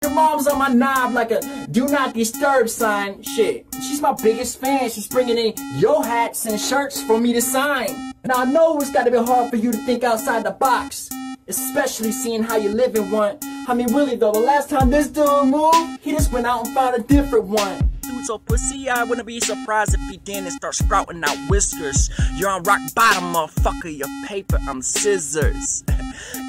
Your mom's on my knob like a do not disturb sign. Shit, she's my biggest fan. She's bringing in your hats and shirts for me to sign. Now I know it's gotta be hard for you to think outside the box, especially seeing how you live in one. I mean really though, the last time this dude moved, he just went out and found a different one. Dude so pussy, I wouldn't be surprised if he didn't start sprouting out whiskers. You're on rock bottom, motherfucker, you're paper, I'm scissors.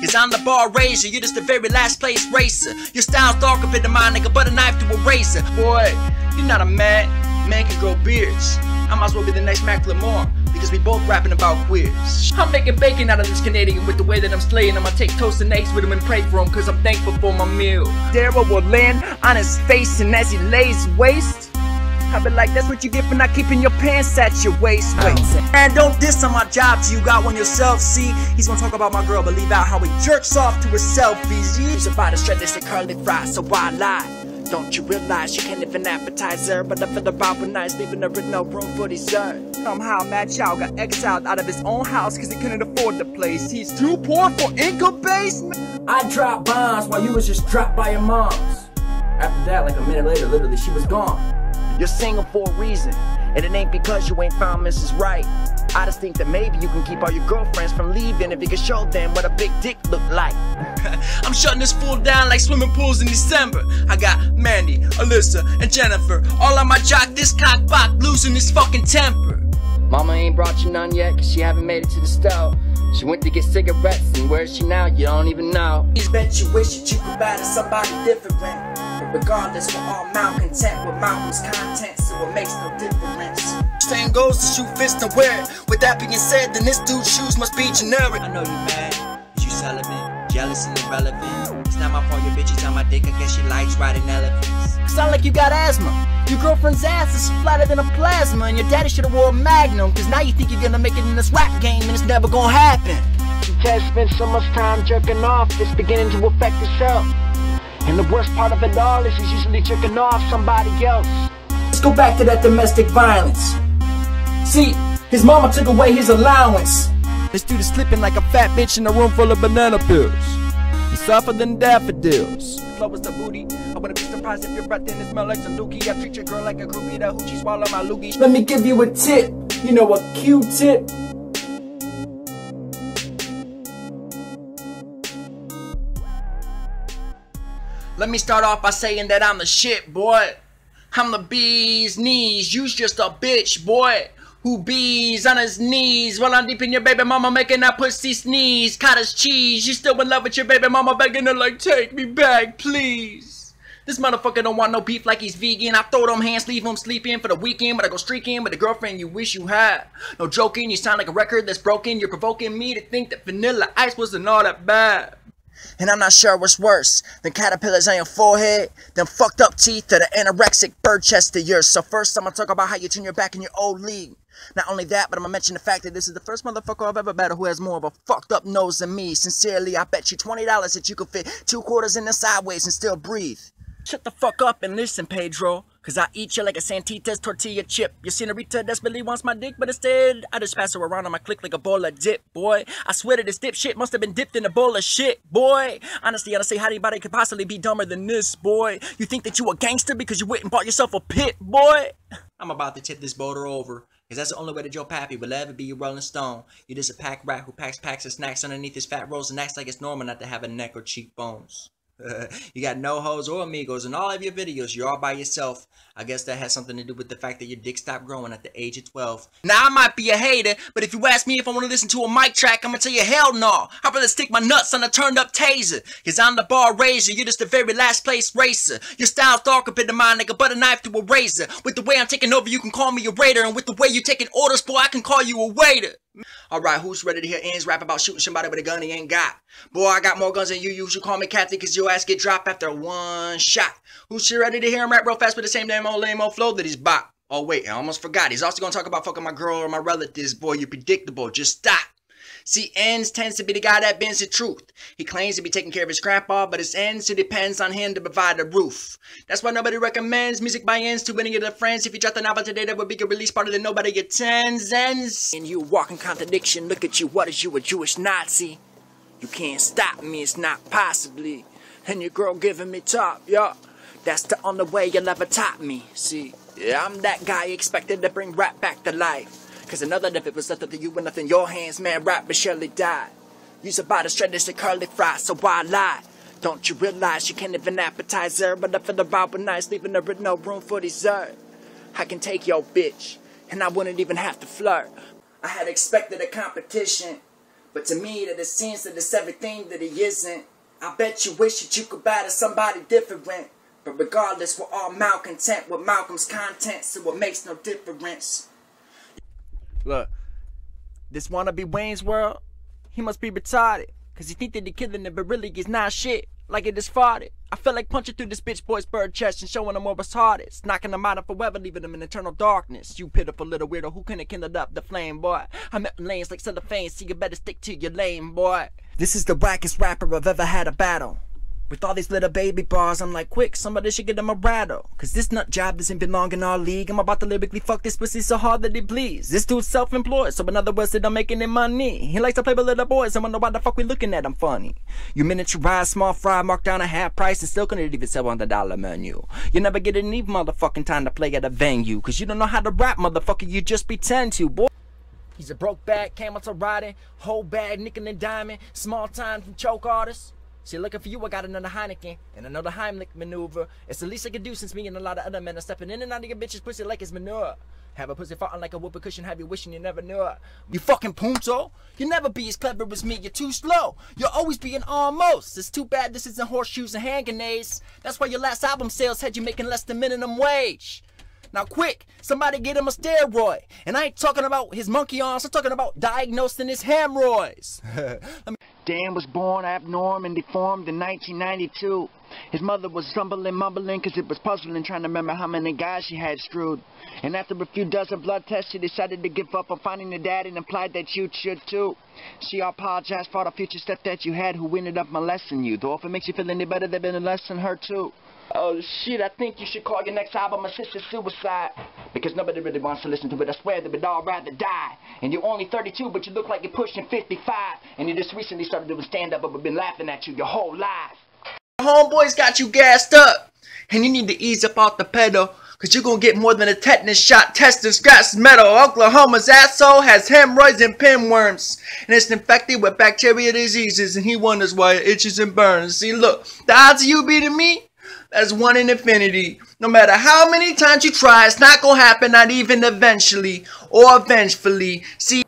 Cause I'm the bar raiser, you're just the very last place racer. Your style's darker than mine, nigga, but a knife to a razor. Boy, you're not a man can grow beards. I might as well be the next Macklemore, because we both rapping about queers. I'm making bacon out of this Canadian with the way that I'm slaying him. I take toast and eggs with him and pray for him, cause I'm thankful for my meal. Daryl will land on his face, and as he lays waste, I be like, that's what you get for not keeping your pants at your waist. Wait, man, don't diss on my job till you got one yourself. See, he's gonna talk about my girl, but leave out how he jerks off to his selfies. He's about to stretch this curly fry, so why lie? Don't you realize you can't even appetize her? But I feel about when nice, leaving her with no room for dessert. Somehow Mad Chow got exiled out of his own house cause he couldn't afford the place. He's too poor for income base. I dropped bombs while you was just dropped by your moms. After that, like a minute later, literally, she was gone. You're single for a reason, and it ain't because you ain't found Mrs. Right. I just think that maybe you can keep all your girlfriends from leaving if you can show them what a big dick look like. I'm shutting this fool down like swimming pools in December. I got Mandy, Alyssa, and Jennifer all on my jock, this cock block losing his fucking temper. Mama ain't brought you none yet cause she haven't made it to the stove. She went to get cigarettes and where's she now? You don't even know. Please bet you wish that you could battle somebody different. But regardless, we're all malcontent with mountains content, so it makes no difference. Same goes to shoot fist and wear it. With that being said, then this dude's shoes must be generic. I know you mad, you celibate, jealous and irrelevant. It's not my fault your bitch is on my dick, I guess she likes riding elephants. Sound like you got asthma. Your girlfriend's ass is flatter than a plasma, and your daddy should've wore a Magnum, cause now you think you're gonna make it in this rap game and it's never gonna happen. You can't spend so much time jerking off, it's beginning to affect yourself. And the worst part of it all is he's usually jerking off somebody else. Let's go back to that domestic violence. See, his mama took away his allowance. This dude is slipping like a fat bitch in a room full of banana peels. He's softer than daffodils. Flow is the booty. I wouldn't be surprised if your breath didn't smell like some dookie. I treat your girl like a groupie, that hoochie swallow my loogie. Let me give you a tip, you know, a Q-tip. Let me start off by saying that I'm the shit, boy. I'm the bee's knees, you's just a bitch, boy. Who bees on his knees while I'm deep in your baby mama making that pussy sneeze. Cottage cheese, you still in love with your baby mama begging her like, take me back, please. This motherfucker don't want no beef like he's vegan. I throw them hands, leave him sleeping for the weekend, but I go streaking with the girlfriend you wish you had. No joking, you sound like a record that's broken. You're provoking me to think that Vanilla Ice wasn't all that bad. And I'm not sure what's worse than caterpillars on your forehead, them fucked up teeth, or the anorexic bird chest of yours. So first I'm gonna talk about how you turn your back in your old league. Not only that, but I'm gonna mention the fact that this is the first motherfucker I've ever battled who has more of a fucked up nose than me. Sincerely, I bet you $20 that you could fit 2 quarters in the sideways and still breathe. Shut the fuck up and listen, Pedro, cause I eat you like a Santitas tortilla chip. Your senorita desperately wants my dick, but instead I just pass her around on my click like a bowl of dip, boy. I swear that this dip shit must have been dipped in a bowl of shit, boy. Honestly, I don't see how anybody could possibly be dumber than this, boy. You think that you a gangster because you went and bought yourself a pit, boy? I'm about to tip this boulder over, cause that's the only way that your pappy will ever be your Rolling Stone. You're just a pack rat who packs packs of snacks underneath his fat rolls and acts like it's normal not to have a neck or cheekbones. You got no hoes or amigos in all of your videos. You're all by yourself. I guess that has something to do with the fact that your dick stopped growing at the age of 12. Now I might be a hater, but if you ask me if I want to listen to a mic track, I'm gonna tell you hell no. I'd rather stick my nuts on a turned up taser. Cause I'm the bar raiser, you're just the very last place racer. Your style's darker than mine, like a butter knife to a razor. With the way I'm taking over, you can call me a raider. And with the way you're taking orders, boy, I can call you a waiter. Alright, who's ready to hear ends rap about shooting somebody with a gun he ain't got? Boy, I got more guns than you. You should call me Kathy cause your ass get dropped after 1 shot. Who's ready to hear him rap real fast with the same damn old lame-o flow that he's bop? Oh wait, I almost forgot. He's also gonna talk about fucking my girl or my relatives. Boy, you're predictable. Just stop. See, ends tends to be the guy that bends the truth. He claims to be taking care of his grandpa, but his ends still depends on him to provide the roof. That's why nobody recommends music by ends to any of their friends. If you dropped the novel today, that would be a release party that nobody attends. Ends. And you walk in contradiction. Look at you. What is you, a Jewish Nazi? You can't stop me. It's not possibly. and your girl giving me top, yeah. That's the only way you'll ever top me. See, yeah, I'm that guy expected to bring rap back to life. Cause another if it was left up to you and nothing in your hands, man, rap would surely die. Use about as straight as a curly fry, so why lie? Don't you realize you can't even appetize her, but I feel about with nice, leaving her with no room for dessert. I can take your bitch, and I wouldn't even have to flirt. I had expected a competition, but to me that it seems that it's everything that he isn't. I bet you wish that you could battle somebody different. But regardless, we're all malcontent with Malcolm's content, so it makes no difference. Look, this wannabe Wayne's World, he must be retarded, cause he think that he killing it, but really he's not shit, like it is farted. I feel like punching through this bitch boy's bird chest and showing him where his heart is, knocking him out of forever, leaving him in eternal darkness. You pitiful little weirdo who couldn't kindle up the flame, boy. I'm at lanes like cellophane, so you better stick to your lane, boy. This is the wackest rapper I've ever had a battle. With all these little baby bars, I'm like, quick, somebody should get him a rattle. Cause this nut job doesn't belong in our league. I'm about to lyrically fuck this pussy so hard that it bleeds. This dude's self-employed, so in other words, that I'm making him money. He likes to play with little boys, I wonder why the fuck we looking at him funny. You miniaturize, small fry, marked down a half price, and still couldn't even sell on the $1 menu. You never get any motherfucking time to play at a venue. Cause you don't know how to rap, motherfucker, you just pretend to, boy. He's a broke bag, camel to riding, whole bag, nickel and diamond, small time from choke artists. See, looking for you, I got another Heineken and another Heimlich maneuver. It's the least I can do since me and a lot of other men are stepping in and out of your bitch's pussy like it's manure. Have a pussy farting like a whoopee cushion, have you wishing you never knew it. You fucking punto. You never be as clever as me, you're too slow. You'll always be an almost. It's too bad this isn't horseshoes and hand grenades. That's why your last album sales had you making less than minimum wage. Now quick, somebody get him a steroid. And I ain't talking about his monkey arms, I'm talking about diagnosing his hemorrhoids. Dan was born abnormal and deformed in 1992. His mother was stumbling, mumbling, cause it was puzzling, trying to remember how many guys she had screwed. And after a few dozen blood tests, she decided to give up on finding the dad and implied that you should too. She apologized for all the future stuff that you had who ended up molesting you. Though if it makes you feel any better, they've been molesting her too. Oh shit, I think you should call your next album Assisted Suicide. Because nobody really wants to listen to it. I swear they would all rather die. And you're only 32, but you look like you're pushing 55. And you just recently started doing stand-up, but we've been laughing at you your whole life. Homeboys got you gassed up. And you need to ease up off the pedal. Cause you're gonna get more than a tetanus shot. Testing scratch metal. Oklahoma's asshole has hemorrhoids and pinworms. And it's infected with bacteria diseases. And he wonders why it itches and burns. See, look, the odds of you beating me? That's 1 in infinity. No matter how many times you try, it's not gonna happen, not even eventually. Or vengefully. See?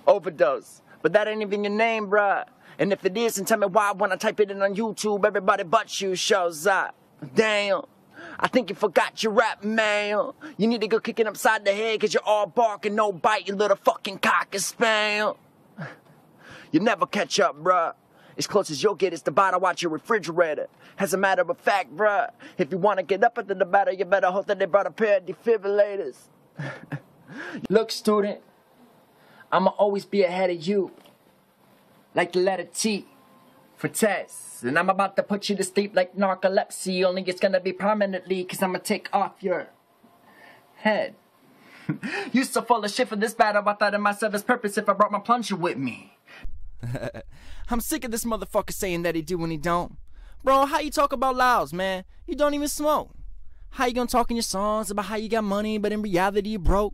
Overdose. But that ain't even your name, bruh. And if it is, then tell me why when I type it in on YouTube, everybody but you shows up. Damn. I think you forgot your rap, man. You need to go kick it upside the head, cause you're all bark and no bite, you little fucking cock and spam. You never catch up, bruh. As close as you'll get is the bottle out your refrigerator. As a matter of fact, bruh, if you want to get up into the battle, you better hope that they brought a pair of defibrillators. Look, student, I'ma always be ahead of you. Like the letter T for test. And I'm about to put you to sleep like narcolepsy, only it's gonna be permanently, cause I'ma take off your head. You so full of shit for this battle, I thought it might serve its purpose if I brought my plunger with me. I'm sick of this motherfucker saying that he do when he don't. Bro, how you talk about Laos, man? You don't even smoke. How you gonna talk in your songs about how you got money, but in reality you broke?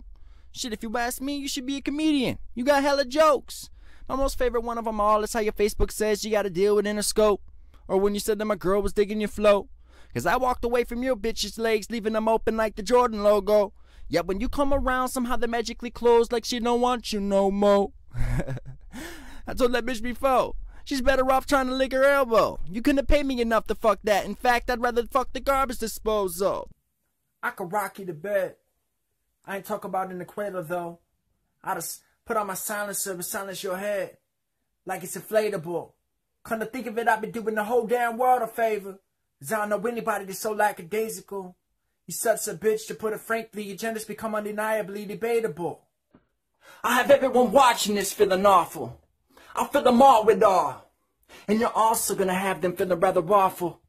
Shit, if you ask me, you should be a comedian. You got hella jokes. My most favorite one of them all is how your Facebook says you gotta deal with Interscope. Or when you said that my girl was digging your flow. Cause I walked away from your bitch's legs, leaving them open like the Jordan logo. Yet when you come around, somehow they magically close like she don't want you no more. I told that bitch before, she's better off trying to lick her elbow. You couldn't have paid me enough to fuck that. In fact, I'd rather fuck the garbage disposal. I could rock you to bed. I ain't talk about in the cradle though. I just put on my silencer to silence your head. Like it's inflatable. Come to think of it, I've been doing the whole damn world a favor. Cause I don't know anybody that's so lackadaisical. You're such a bitch, to put it frankly, your gender's become undeniably debatable. I have everyone watching this feeling awful. I'll fill them all with awe. And you're also gonna have them feeling rather awful.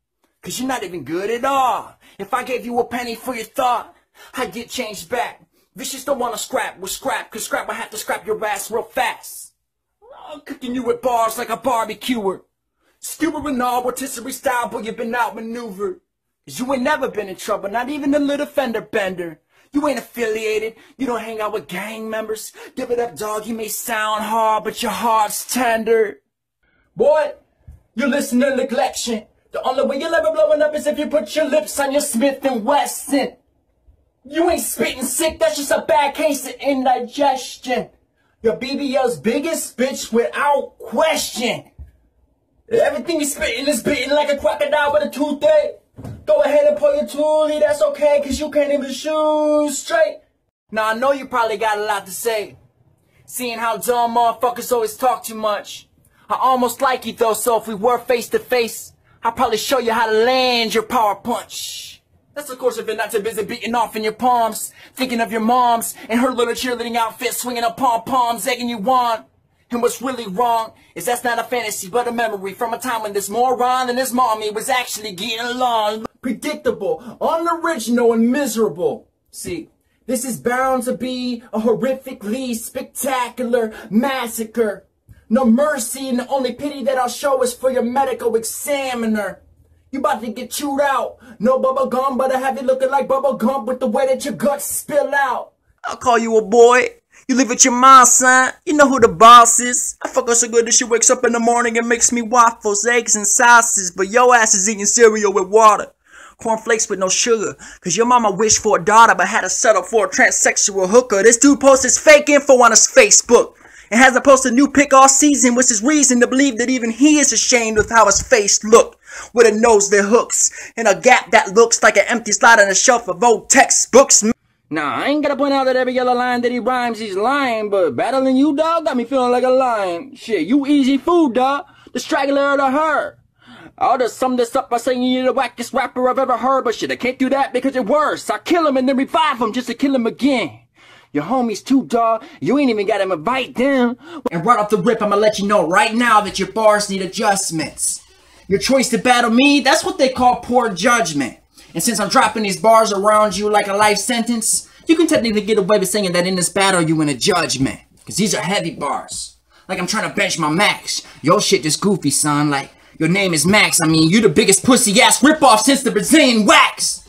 Cause you're not even good at all. If I gave you a penny for your thought, I'd get changed back. Vicious don't wanna scrap, we'll scrap. Cause scrap will have to scrap your ass real fast. I'm cooking you with bars like a barbecuer. Stupid and all, rotisserie style, but you've been outmaneuvered. Cause you ain't never been in trouble, not even a little fender bender. You ain't affiliated, you don't hang out with gang members. Give it up, dog, you may sound hard, but your heart's tender. Boy, you listen to neglection. The only way you'll ever blowing up is if you put your lips on your Smith & Wesson. You ain't spitting sick, that's just a bad case of indigestion. You're BBL's biggest bitch without question. Everything you spitting is bitten like a crocodile with a toothache. Go ahead and pull your toolie, that's okay, cause you can't even shoot straight. Now I know you probably got a lot to say, seeing how dumb motherfuckers always talk too much. I almost like you though, so if we were face to face, I'll probably show you how to land your power punch. That's of course if you're not too busy beating off in your palms, thinking of your moms and her little cheerleading outfit, swinging up pom-poms, egging you on. And what's really wrong is that's not a fantasy but a memory from a time when this moron and his mommy was actually getting along. Predictable, unoriginal, and miserable. See, this is bound to be a horrifically spectacular massacre. No mercy, and the only pity that I'll show is for your medical examiner. You about to get chewed out. No bubble gum, but I have you looking like bubble gum with the way that your guts spill out. I'll call you a boy. You live with your mom, son. You know who the boss is. I fuck her so good that she wakes up in the morning and makes me waffles, eggs, and sausages. But your ass is eating cereal with water. Cornflakes with no sugar. Cause your mama wished for a daughter but had to settle for a transsexual hooker. This dude posts his fake info on his Facebook. And hasn't posted a new pic all season, which is reason to believe that even he is ashamed of how his face looked. With a nose that hooks, and a gap that looks like an empty slot on a shelf of old textbooks. Nah, I ain't gotta point out that every yellow line that he rhymes, he's lying, but battling you, dog, got me feeling like a lion. Shit, you easy food, dog. The straggler of the herd. I'll just sum this up by saying you're the wackest rapper I've ever heard, but shit, I can't do that because it's worse. I kill him and then revive him just to kill him again. Your homies too, dog. You ain't even gotta invite them. And right off the rip, I'ma let you know right now that your bars need adjustments. Your choice to battle me, that's what they call poor judgment. And since I'm dropping these bars around you like a life sentence, you can technically get away with saying that in this battle you in a judgment. Cause these are heavy bars. Like I'm trying to bench my max. Your shit just goofy, son. Like, your name is Max. I mean, you the biggest pussy ass ripoff since the Brazilian wax.